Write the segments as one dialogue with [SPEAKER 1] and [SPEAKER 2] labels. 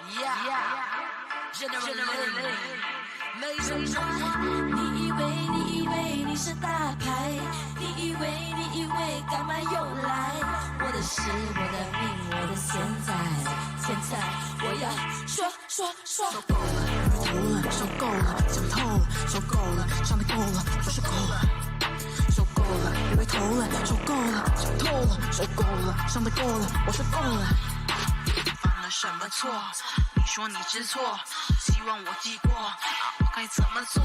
[SPEAKER 1] 你以为你是大牌，你以为干嘛又来？我的事，我的命，我的现在我要说。受够了，头了，受够了，想透了，受够了，伤的够了，就是够了。受够了，以为头了，受够了，想透了，受够了，伤的够了，我说够了。犯了什么错？你说你知错，希望我记过，我该怎么做？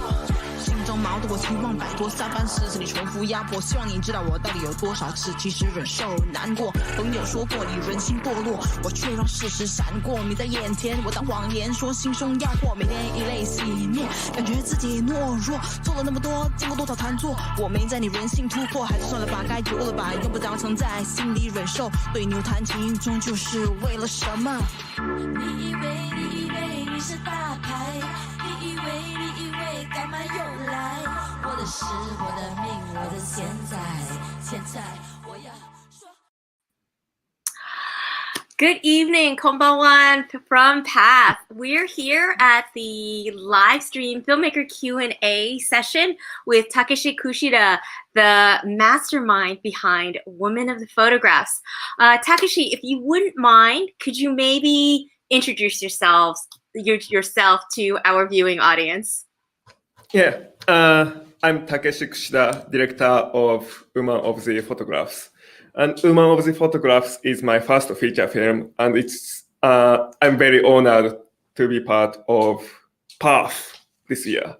[SPEAKER 1] 心中矛盾，我期望摆脱三番四次你重复压迫，希望你知道我到底有多少次其实忍受难过。朋友说过你人心堕落，我却让事实闪过。你在眼前，我当谎言说心中要过，每天以泪洗面，感觉自己懦弱，做了那么多，经过多少弹错，我没在你人性突破，还是算了吧，该丢了吧，用不着藏在心里忍受。对牛弹琴，终究是为了什么？你以为你是大牌，你以为干嘛又来？我的事，我的命，我的现在我要说。
[SPEAKER 2] Good evening, konbanwan from Path. We're here at the live stream filmmaker Q&A session with Takeshi Kushida, the mastermind behind Women of the Photographs. Takeshi, if you wouldn't mind, could you maybe introduce yourself to our viewing audience?
[SPEAKER 3] Yeah, I'm Takeshi Kushida, director of Women of the Photographs. And Women of the Photographs is my first feature film, and I'm very honored to be part of Path this year.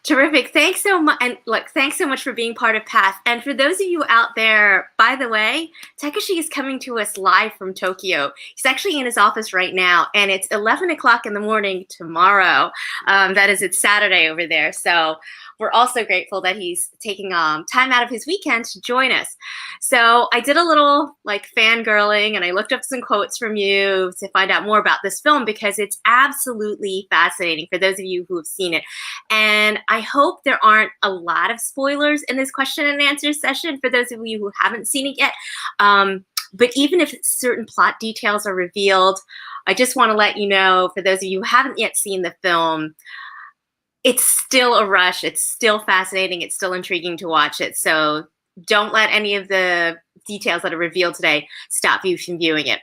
[SPEAKER 2] Terrific. Thanks so much. And thanks so much for being part of Path. And for those of you out there, by the way, Takeshi is coming to us live from Tokyo. He's actually in his office right now, and it's 11 o'clock in the morning tomorrow. It's Saturday over there. So we're also grateful that he's taking time out of his weekend to join us. So I did a little fangirling, and I looked up some quotes from you to find out more about this film because it's absolutely fascinating for those of you who have seen it. And I hope there aren't a lot of spoilers in this question and answer session for those of you who haven't seen it yet. But even if certain plot details are revealed, I just want to let you know, for those of you who haven't yet seen the film, it's still a rush. It's still fascinating. It's still intriguing to watch it. So don't let any of the details that are revealed today stop you from viewing it.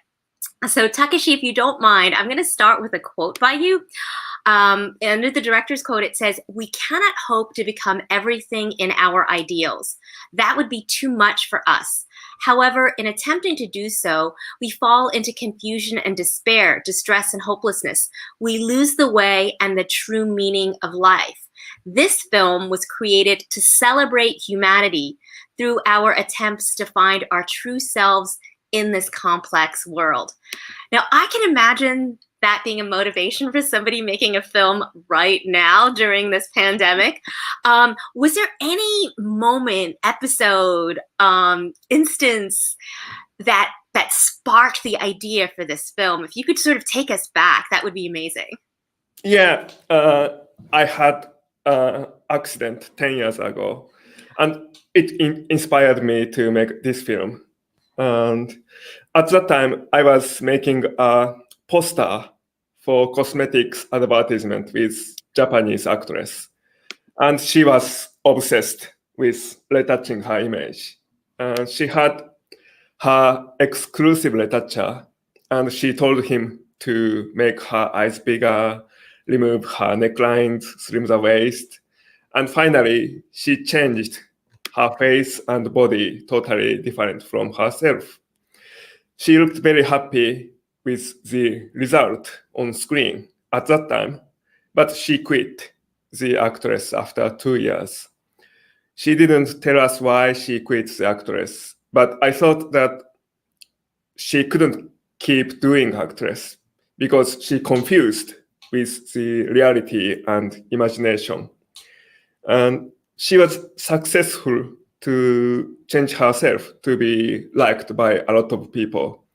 [SPEAKER 2] So Takeshi, if you don't mind, I'm going to start with a quote by you. Under the director's quote, it says, "We cannot hope to become everything in our ideals. That would be too much for us. However, in attempting to do so, we fall into confusion and despair, distress and hopelessness. We lose the way and the true meaning of life. This film was created to celebrate humanity through our attempts to find our true selves in this complex world." Now, I can imagine that being a motivation for somebody making a film right now during this pandemic. Was there any moment, episode, instance that sparked the idea for this film? If you could sort of take us back, that would be amazing.
[SPEAKER 3] Yeah, I had an accident 10 years ago, and it inspired me to make this film. And at that time, I was making a poster for cosmetics advertisement with Japanese actress. And she was obsessed with retouching her image. And she had her exclusive retoucher, and she told him to make her eyes bigger, remove her necklines, slim the waist. And finally, she changed her face and body totally different from herself. She looked very happy with the result on screen at that time, but she quit the actress after 2 years. She didn't tell us why she quit the actress, but I thought that she couldn't keep doing actress because she confused with the reality and imagination. And she was successful to change herself to be liked by a lot of people.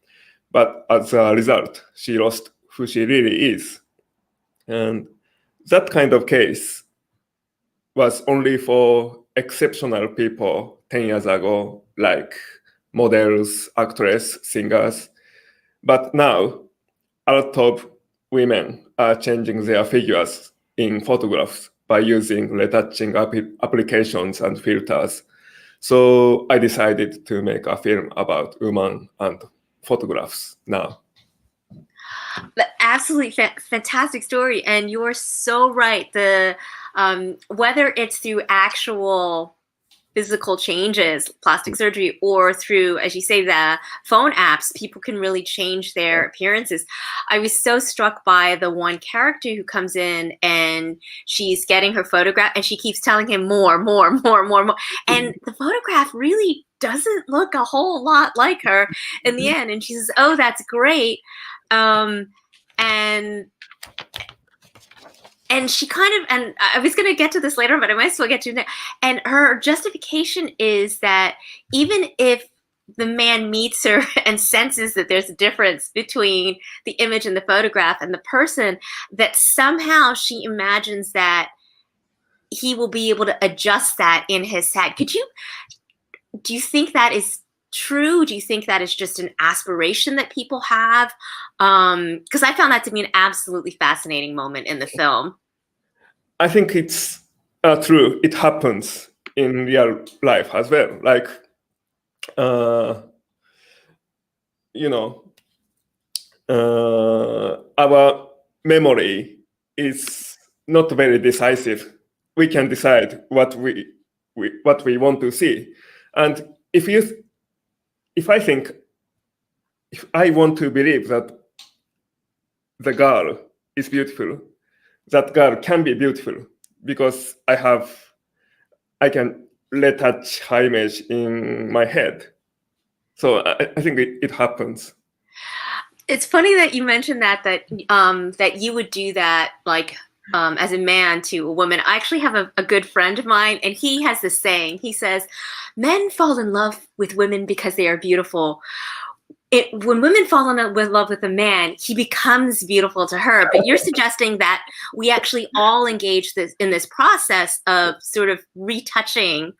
[SPEAKER 3] But as a result, she lost who she really is. And that kind of case was only for exceptional people 10 years ago, like models, actresses, singers. But now, a lot of women are changing their figures in photographs by using retouching applications and filters. So I decided to make a film about women and photographs now.
[SPEAKER 2] Absolutely fantastic story, and you're so right. The whether it's through actual physical changes, plastic surgery, or through, as you say, the phone apps, people can really change their appearances. I was so struck by the one character who comes in and she's getting her photograph and she keeps telling him more. And the photograph really doesn't look a whole lot like her in the end. And she says, "Oh, that's great." And she kind of, and I was going to get to this later, but I might as well get to it now. And her justification is that even if the man meets her and senses that there's a difference between the image and the photograph and the person, that somehow she imagines that he will be able to adjust that in his head. Do you think that is true? Do you think that is just an aspiration that people have? Because I found that to be an absolutely fascinating moment in the film.
[SPEAKER 3] I think it's true. It happens in real life as well. Like, our memory is not very decisive. We can decide what we want to see, and if I want to believe that the girl is beautiful, that girl can be beautiful because I can retouch her image in my head. So I think it happens.
[SPEAKER 2] It's funny that you mentioned that you would do that, like, as a man to a woman. I actually have a good friend of mine, and he has this saying. He says, "Men fall in love with women because they are beautiful. When women fall in love with a man, he becomes beautiful to her." But you're suggesting that we actually all engage in this process of sort of retouching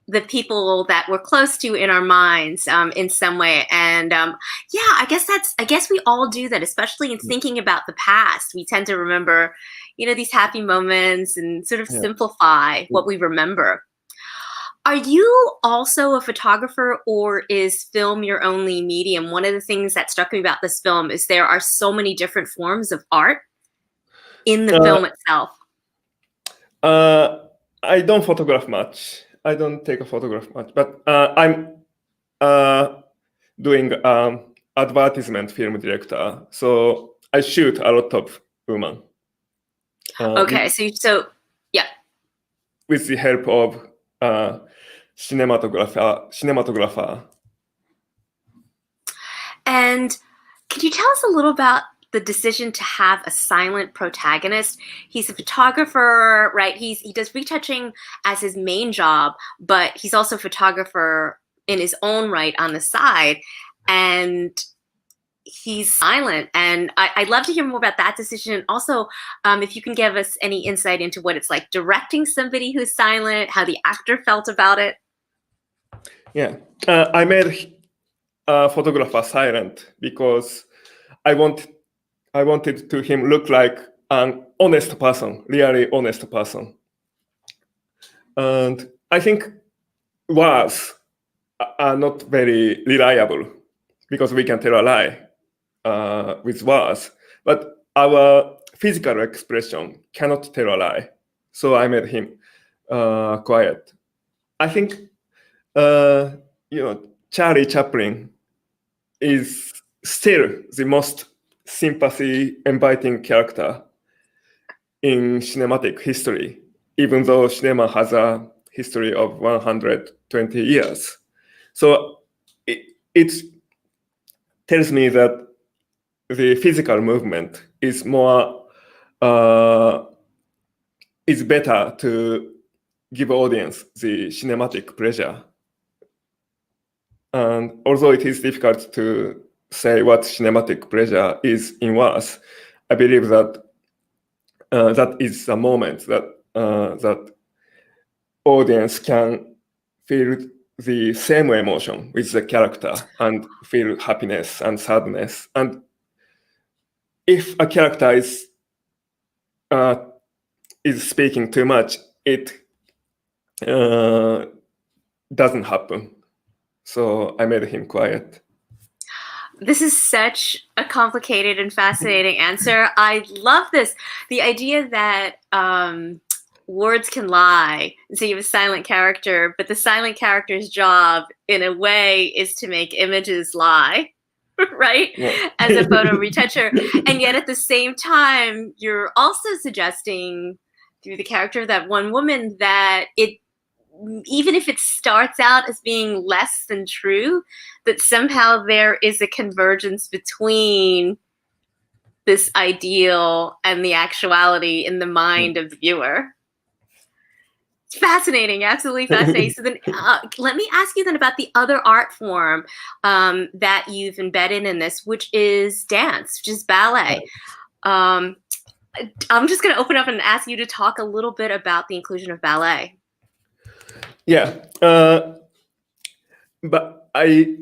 [SPEAKER 2] the people that we're close to in our minds in some way. And yeah, I guess we all do that, especially in thinking about the past. We tend to remember, these happy moments and sort of simplify what we remember. Are you also a photographer, or is film your only medium? One of the things that struck me about this film is there are so many different forms of art in the film itself.
[SPEAKER 3] I don't photograph much. I don't take a photograph much, but I'm doing advertisement film director, so I shoot a lot of women.
[SPEAKER 2] Okay, so yeah.
[SPEAKER 3] With the help of cinematographer.
[SPEAKER 2] And could you tell us a little about the decision to have a silent protagonist? He's a photographer, right? He does retouching as his main job, but he's also a photographer in his own right on the side, and he's silent. And I'd love to hear more about that decision. And also, if you can give us any insight into what it's like directing somebody who's silent, how the actor felt about it.
[SPEAKER 3] Yeah, I made a photographer silent because I wanted to him look like an honest person, really honest person. And I think words are not very reliable because we can tell a lie with words, but our physical expression cannot tell a lie. So I made him quiet. I think, Charlie Chaplin is still the most sympathy-inviting character in cinematic history, even though cinema has a history of 120 years. So it tells me that the physical movement is is better to give audience the cinematic pleasure. And although it is difficult to say what cinematic pleasure is in words, I believe that that is a moment that audience can feel the same emotion with the character and feel happiness and sadness. And if a character is speaking too much, it doesn't happen. So I made him quiet.
[SPEAKER 2] This is such a complicated and fascinating answer. I love this. The idea that words can lie. So you have a silent character, but the silent character's job, in a way, is to make images lie, right?
[SPEAKER 3] Yeah.
[SPEAKER 2] As a photo retoucher. And yet at the same time, you're also suggesting through the character of that one woman that even if it starts out as being less than true, that somehow there is a convergence between this ideal and the actuality in the mind of the viewer. It's fascinating, absolutely fascinating. So then let me ask you then about the other art form that you've embedded in this, which is dance, which is ballet. I'm just going to open up and ask you to talk a little bit about the inclusion of ballet.
[SPEAKER 3] Yeah, but I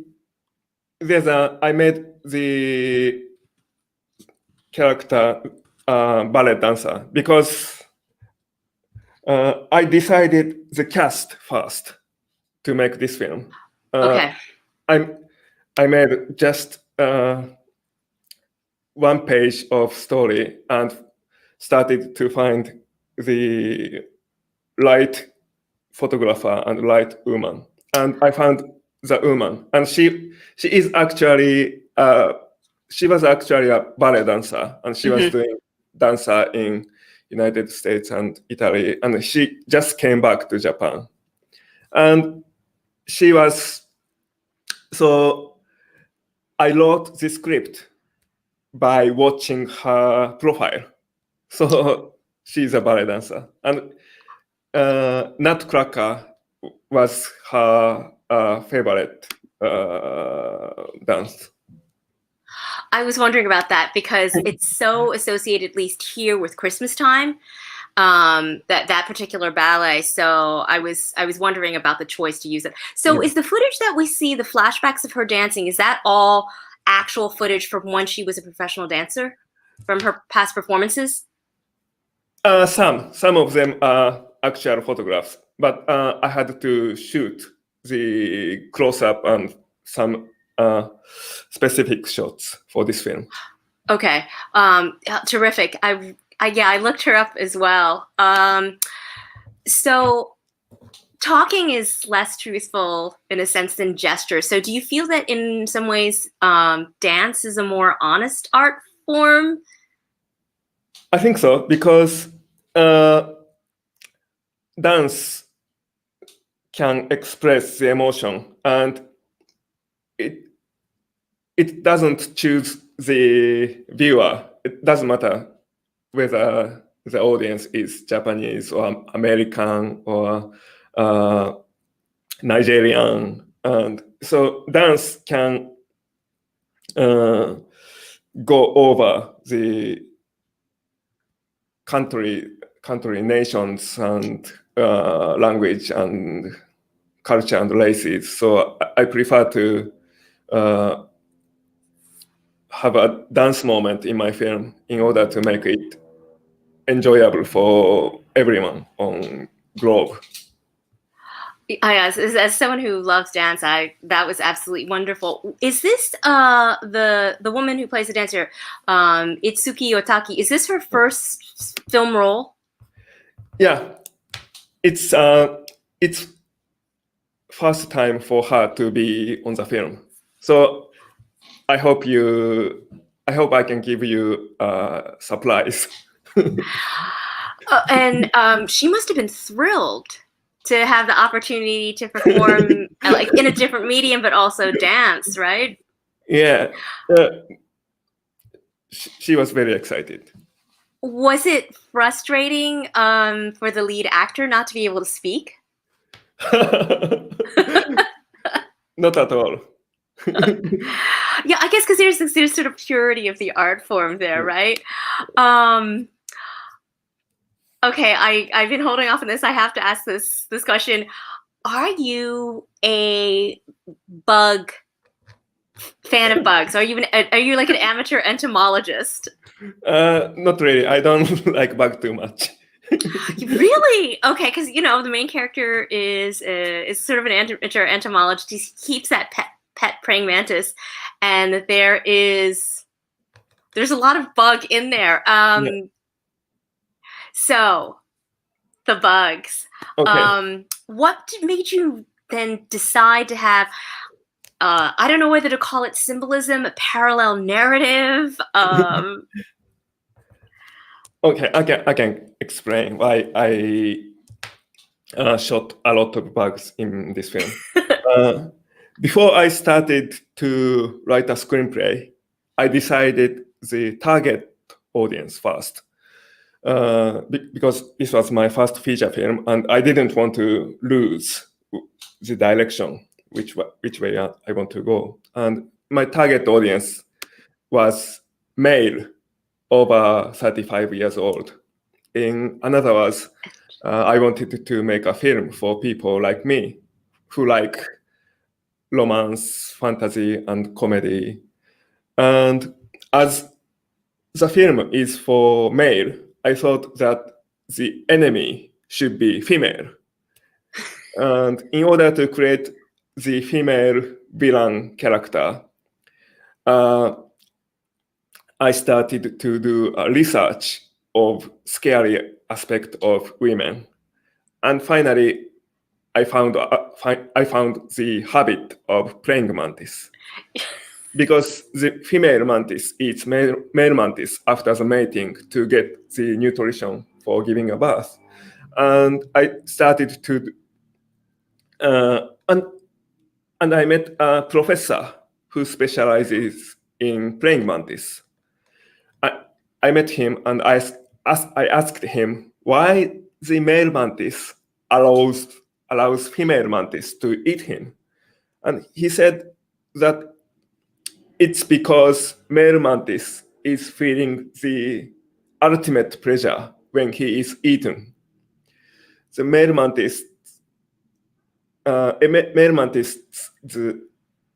[SPEAKER 3] made the character ballet dancer because I decided the cast first to make this film.
[SPEAKER 2] Okay.
[SPEAKER 3] I made just one page of story and started to find the right photographer and right woman, and I found the woman, and she is actually she was actually a ballet dancer, and she was doing dancer in United States and Italy, and she just came back to Japan, and she was so I wrote the script by watching her profile. So she's a ballet dancer, and Nutcracker was her favorite dance.
[SPEAKER 2] I was wondering about that because it's so associated, at least here, with Christmas time. That particular ballet. So I was wondering about the choice to use it. So is the footage that we see, the flashbacks of her dancing, is that all actual footage from when she was a professional dancer, from her past performances?
[SPEAKER 3] Some of them are actual photographs, but I had to shoot the close-up and some specific shots for this film.
[SPEAKER 2] Okay, terrific. I looked her up as well. So talking is less truthful in a sense than gesture. So do you feel that in some ways dance is a more honest art form?
[SPEAKER 3] I think so, because dance can express the emotion, and it doesn't choose the viewer. It doesn't matter whether the audience is Japanese or American or Nigerian, and so dance can go over the country, nations, and language and culture and races. So I prefer to have a dance moment in my film in order to make it enjoyable for everyone on globe.
[SPEAKER 2] As someone who loves dance, that was absolutely wonderful. Is this the woman who plays the dancer, Itsuki Otaki? Is this her first film role?
[SPEAKER 3] Yeah, it's first time for her to be on the film. So I hope I can give you a surprise.
[SPEAKER 2] And she must have been thrilled to have the opportunity to perform like in a different medium, but also dance, right?
[SPEAKER 3] Yeah, she was very excited.
[SPEAKER 2] Was it frustrating for the lead actor not to be able to speak?
[SPEAKER 3] Not at all.
[SPEAKER 2] Yeah, I guess because there's sort of purity of the art form there, right? Okay, I've been holding off on this. I have to ask this question. Are you a bug fan of bugs? Are you like an amateur entomologist?
[SPEAKER 3] Not really. I don't like bug too much.
[SPEAKER 2] Really? Okay, because the main character is sort of an amateur entomologist. He keeps that pet praying mantis, and there's a lot of bug in there.
[SPEAKER 3] Yeah.
[SPEAKER 2] So the bugs.
[SPEAKER 3] Okay.
[SPEAKER 2] What made you then decide to have? I don't know whether to call it symbolism, a parallel narrative.
[SPEAKER 3] Okay, I can explain why I shot a lot of bugs in this film. Before I started to write a screenplay, I decided the target audience first. Because this was my first feature film, and I didn't want to lose the direction, which way I want to go. And my target audience was male over 35 years old. In other words, I wanted to make a film for people like me who like romance, fantasy, and comedy. And as the film is for male, I thought that the enemy should be female. And in order to create the female villain character, I started to do a research of scary aspect of women. And finally, I found the habit of praying mantis. Because the female mantis eats male mantis after the mating to get the nutrition for giving a birth. And I started to, and I met a professor who specializes in praying mantis. I met him and I asked him why the male mantis allows female mantis to eat him. And he said that it's because male mantis is feeling the ultimate pleasure when he is eaten. The male mantis, the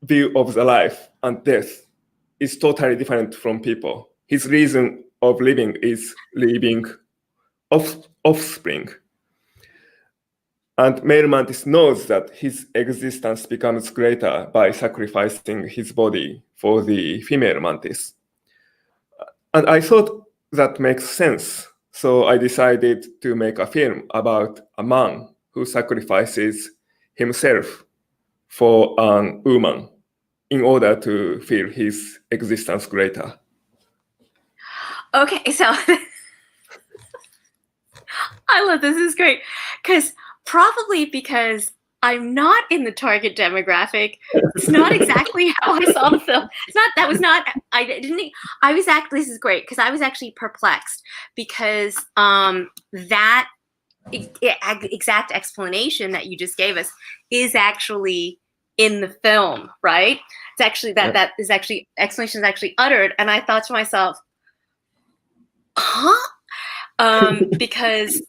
[SPEAKER 3] view of the life and death is totally different from people. His reason of living is leaving offspring. And male mantis knows that his existence becomes greater by sacrificing his body for the female mantis. And I thought that makes sense. So I decided to make a film about a man who sacrifices himself for a woman in order to feel his existence greater.
[SPEAKER 2] Okay, so I love this. This is great. Probably because I'm not in the target demographic. It's not exactly how I saw the film. This is great because I was actually perplexed because that exact explanation that you just gave us is actually in the film, right? It's actually that is actually explanation is actually uttered, and I thought to myself, huh? Because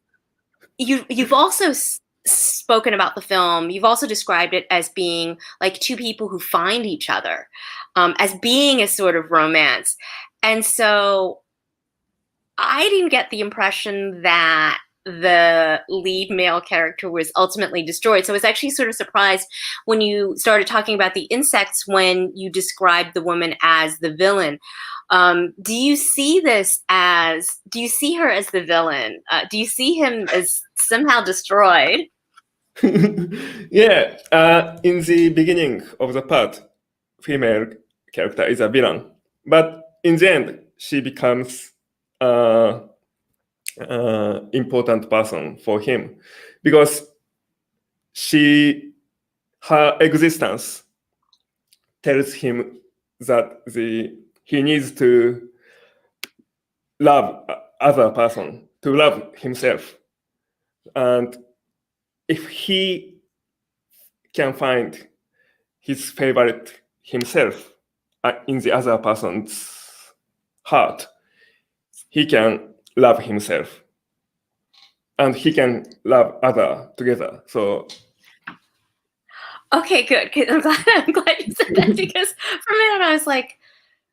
[SPEAKER 2] you've also spoken about the film. You've also described it as being like two people who find each other, as being a sort of romance. And so I didn't get the impression that the lead male character was ultimately destroyed. So I was actually sort of surprised when you started talking about the insects when you described the woman as the villain. Do you see her as the villain? Do you see him as somehow destroyed?
[SPEAKER 3] Yeah, in the beginning of the part, female character is a villain, but in the end, she becomes important person for him because her existence tells him that he needs to love other person to love himself, and if he can find his favorite himself in the other person's heart, he can love himself and he can love other together. So
[SPEAKER 2] Okay, good. I'm glad you said that because for a minute I was like,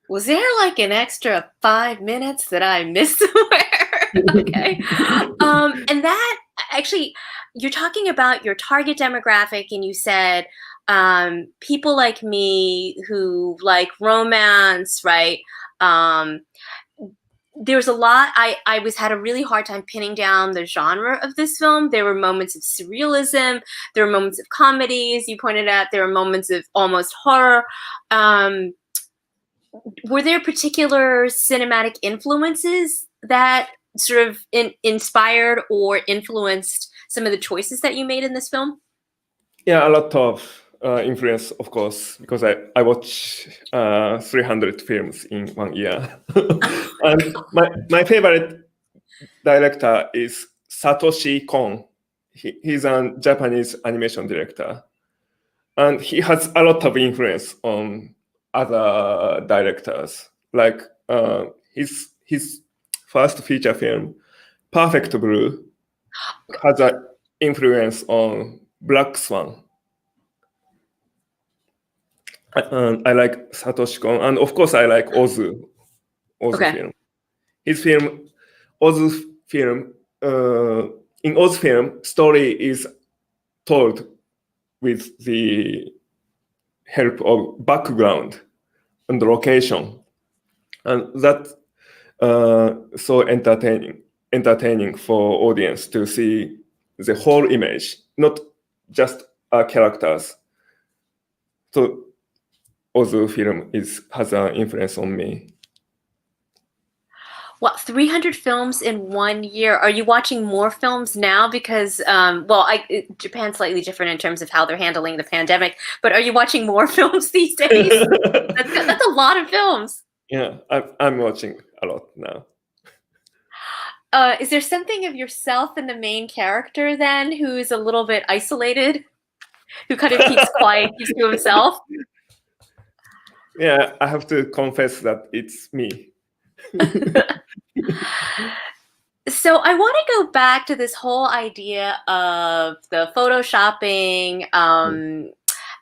[SPEAKER 2] was there like an extra 5 minutes that I missed somewhere? Okay. And that actually, you're talking about your target demographic, and you said people like me who like romance, right? Um, there's a lot. I was had a really hard time pinning down the genre of this film. There were moments of surrealism. There were moments of comedy, as you pointed out. There were moments of almost horror. Um, were there particular cinematic influences that sort of inspired or influenced some of the choices that you made in this film?
[SPEAKER 3] Yeah, a lot of influence, of course, because I watch 300 films in 1 year. And my favorite director is Satoshi Kon. He's a Japanese animation director. And he has a lot of influence on other directors. Like his first feature film, Perfect Blue, has an influence on Black Swan. I like Satoshi Kon, and of course I like Ozu
[SPEAKER 2] Okay.
[SPEAKER 3] film. His film, Ozu's film, in Ozu's film, story is told with the help of background and location, and that so entertaining for audience to see the whole image, not just characters. So Ozu film has an influence on me.
[SPEAKER 2] What, 300 films in 1 year? Are you watching more films now? Because, Japan's slightly different in terms of how they're handling the pandemic, but are you watching more films these days? That's a lot of films.
[SPEAKER 3] Yeah, I'm watching a lot now.
[SPEAKER 2] Is there something of yourself in the main character then who's a little bit isolated, who kind of keeps quiet, keeps to himself?
[SPEAKER 3] Yeah, I have to confess that it's me.
[SPEAKER 2] So I want to go back to this whole idea of the photoshopping, and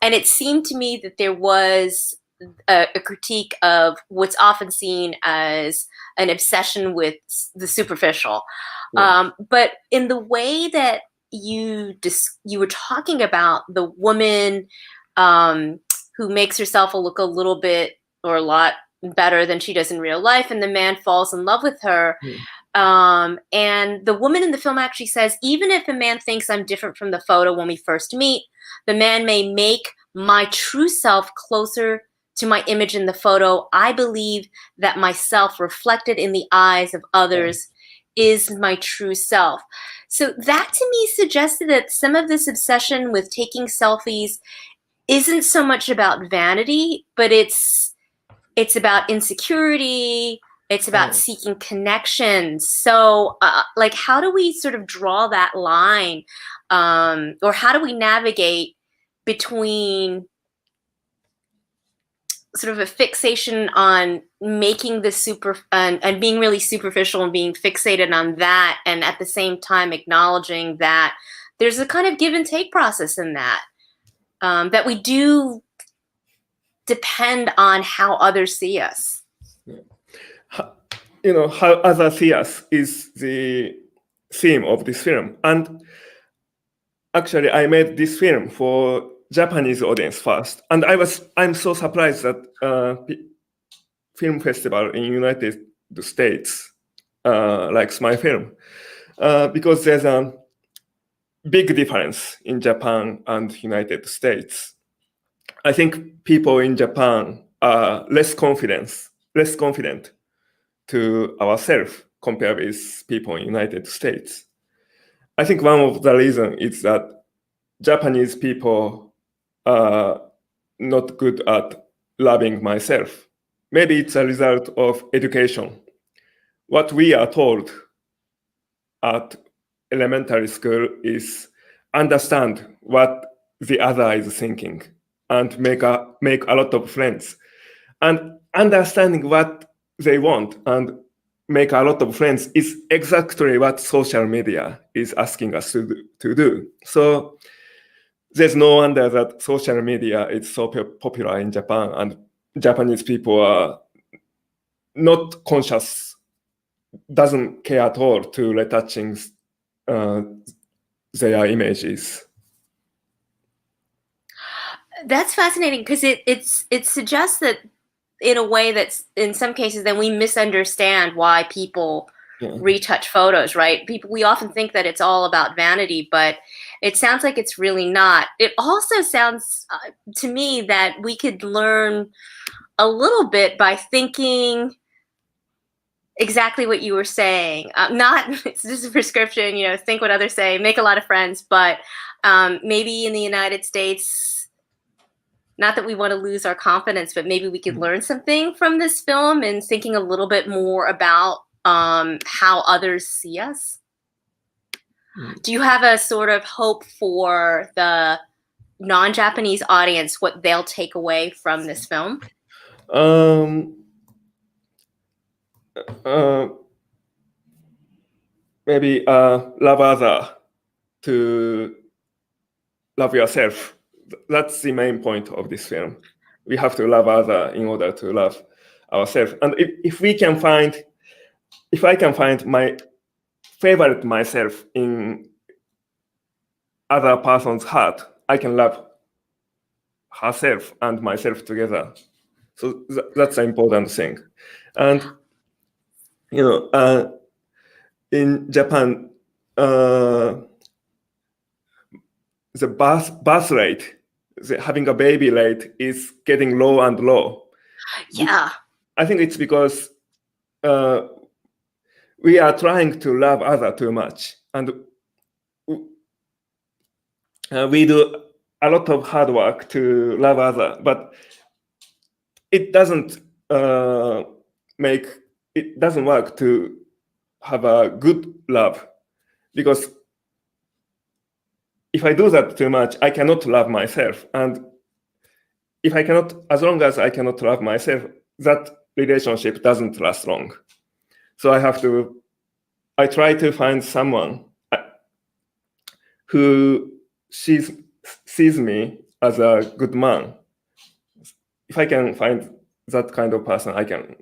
[SPEAKER 2] it seemed to me that there was a critique of what's often seen as an obsession with the superficial.
[SPEAKER 3] Yeah.
[SPEAKER 2] But in the way that you were talking about the woman who makes herself look a little bit or a lot better than she does in real life, and the man falls in love with her. And the woman in the film actually says, even if a man thinks I'm different from the photo when we first meet, the man may make my true self closer to my image in the photo. I believe that myself reflected in the eyes of others is my true self. So that to me suggested that some of this obsession with taking selfies isn't so much about vanity, but it's about insecurity. It's about seeking connections. So, like, how do we sort of draw that line, or how do we navigate between sort of a fixation on making the and being really superficial and being fixated on that, and at the same time acknowledging that there's a kind of give and take process in that, that we do depend on how others see us.
[SPEAKER 3] How others see us is the theme of this film. And actually, I made this film for Japanese audience first, and I'm so surprised that film festival in United States likes my film, because there's a big difference in Japan and United States. I think people in Japan are less confident to ourselves compared with people in United States. I think one of the reasons is that Japanese people are not good at loving myself. Maybe it's a result of education. What we are told at elementary school is understand what the other is thinking and make a lot of friends. And understanding what they want and make a lot of friends is exactly what social media is asking us to do. So there's no wonder that social media is so popular in Japan, and Japanese people are not conscious, doesn't care at all to retouching their images.
[SPEAKER 2] That's fascinating because it suggests that in a way that's in some cases then we misunderstand why people retouch photos, right? We often think that it's all about vanity, but it sounds like it's really not. It also sounds to me that we could learn a little bit by thinking exactly what you were saying. Not it's just a prescription, think what others say, make a lot of friends, but maybe in the United States, not that we want to lose our confidence, but maybe we could learn something from this film and thinking a little bit more about how others see us. Do you have a sort of hope for the non-Japanese audience, what they'll take away from this film?
[SPEAKER 3] Maybe love other to love yourself. That's the main point of this film. We have to love other in order to love ourselves. And if I can find my favorite myself in other person's heart, I can love herself and myself together. So that's an important thing. And in Japan, the birth rate, having a baby rate is getting low and low.
[SPEAKER 2] Yeah.
[SPEAKER 3] I think it's because we are trying to love other too much. And we do a lot of hard work to love other, but it doesn't work to have a good love, because if I do that too much, I cannot love myself. And as long as I cannot love myself, that relationship doesn't last long. So I try to find someone who sees me as a good man. If I can find that kind of person, I can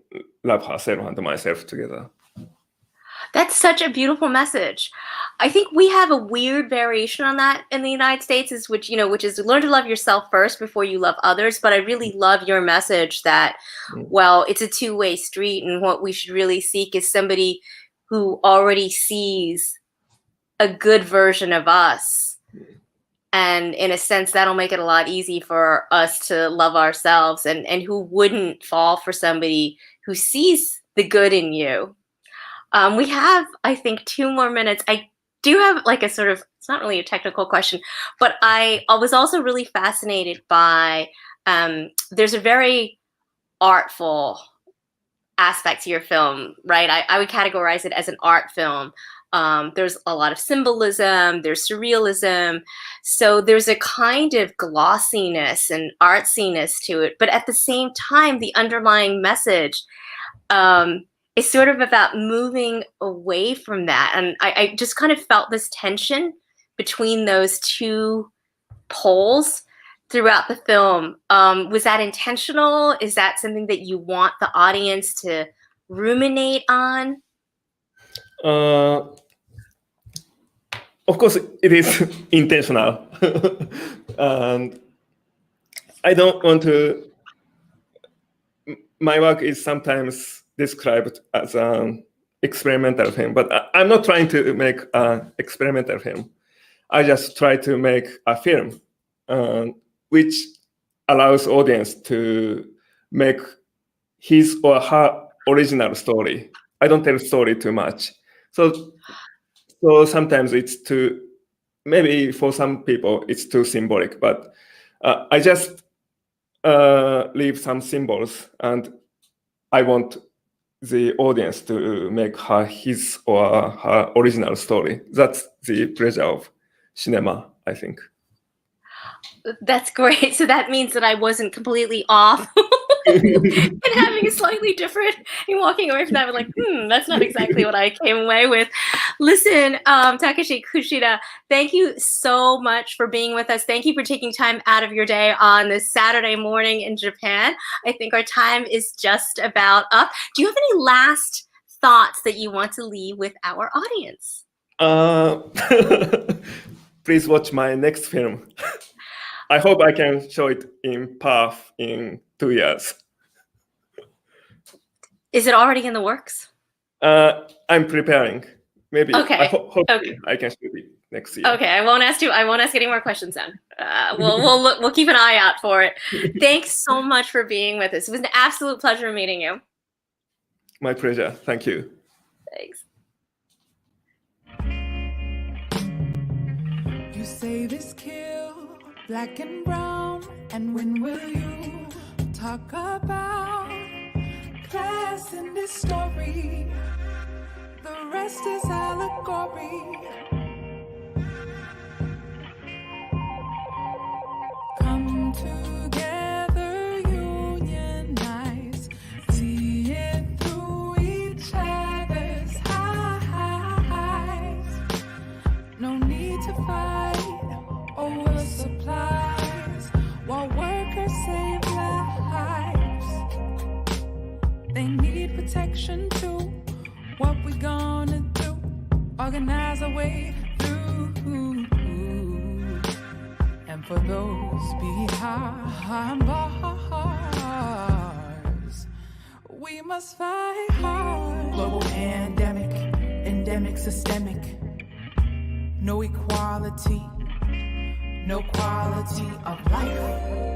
[SPEAKER 3] love herself and myself together.
[SPEAKER 2] That's such a beautiful message. I think we have a weird variation on that in the United States, which is learn to love yourself first before you love others. But I really love your message that, well, it's a two-way street, and what we should really seek is somebody who already sees a good version of us. And in a sense, that'll make it a lot easier for us to love ourselves, and who wouldn't fall for somebody who sees the good in you. We have, I think, 2 more minutes. I do have it's not really a technical question, but I was also really fascinated by, there's a very artful aspect to your film, right? I would categorize it as an art film. There's a lot of symbolism, there's surrealism. So there's a kind of glossiness and artsiness to it. But at the same time, the underlying message is sort of about moving away from that. And I just kind of felt this tension between those two poles throughout the film. Was that intentional? Is that something that you want the audience to ruminate on?
[SPEAKER 3] Of course, it is intentional. And I don't want to... My work is sometimes described as an experimental film, but I'm not trying to make an experimental film. I just try to make a film which allows audience to make his or her original story. I don't tell story too much. So sometimes it's maybe for some people it's too symbolic, but I just leave some symbols, and I want the audience to make his or her original story. That's the pleasure of cinema, I think.
[SPEAKER 2] That's great. So that means that I wasn't completely off and having a slightly different and walking away from that with that's not exactly what I came away with. Listen, Takeshi Kushida, thank you so much for being with us. Thank you for taking time out of your day on this Saturday morning in Japan. I think our time is just about up. Do you have any last thoughts that you want to leave with our audience?
[SPEAKER 3] Please watch my next film. I hope I can show it in Perth in 2 years.
[SPEAKER 2] Is it already in the works?
[SPEAKER 3] I'm preparing. Maybe.
[SPEAKER 2] Okay.
[SPEAKER 3] I hope
[SPEAKER 2] Okay.
[SPEAKER 3] I can shoot it next year.
[SPEAKER 2] Okay, I won't ask any more questions then. We'll keep an eye out for it. Thanks so much for being with us. It was an absolute pleasure meeting you.
[SPEAKER 3] My pleasure. Thank you.
[SPEAKER 2] Thanks.
[SPEAKER 1] You say this kill, black and brown, and when will you talk about class in this story? The rest is allegory. Come together, unionize, see it through each other's eyes. No need to fight over supplies while workers save lives. They need protection too. What we gonna do? Organize our way through. And for those behind bars, we must fight hard. Global pandemic, endemic, systemic. No equality, no quality of life.